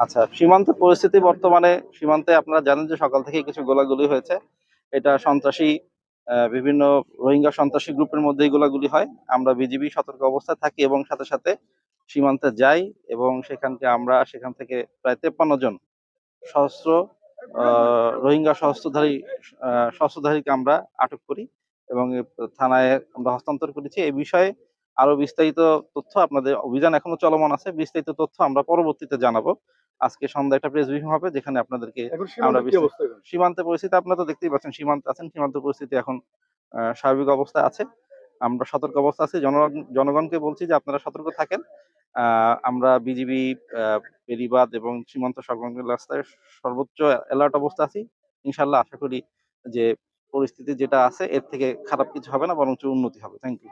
আচ্ছা, সীমান্তের পরিস্থিতি বর্তমানে সীমান্তে আপনারা জানেন যে সকাল থেকে কিছু গোলাগুলি হয়েছে। এটা সন্ত্রাসী বিভিন্ন রোহিঙ্গা সন্ত্রাসী গ্রুপের মধ্যেই গোলাগুলি হয়। আমরা বিজিবি সতর্ক অবস্থায় থাকি এবং সাথে সাথে সীমান্তে যাই এবং সেখান থেকে প্রায় 53 জন সশস্ত্র রোহিঙ্গা সশস্ত্রধারীকে আমরা আটক করি এবং থানায় আমরা হস্তান্তর করেছি। এই বিষয়ে আরো বিস্তারিত তথ্য, আপনাদের অভিযান এখনো চলমান আছে, বিস্তারিত তথ্য আমরা পরবর্তীতে জানাবো। আজকে সন্ধ্যায় একটা প্রেস ব্রিফিং হবে যেখানে আপনাদেরকে সীমান্তের পরিস্থিতি আপনারা তো দেখতেই পাচ্ছেন, সীমান্ত পরিস্থিতি এখন স্বাভাবিক অবস্থায় আছে। আমরা সতর্ক অবস্থা আছি, জনগণকে বলছি যে আপনারা সতর্ক থাকেন। আমরা বিজিবি বেড়িবাঁধ এবং সীমান্ত সংলগ্ন রাস্তায় সর্বোচ্চ অ্যালার্ট অবস্থা আছি। ইনশাল্লাহ আশা করি যে পরিস্থিতি যেটা আছে এর থেকে খারাপ কিছু হবে না, বরঞ্চ উন্নতি হবে। Thank you.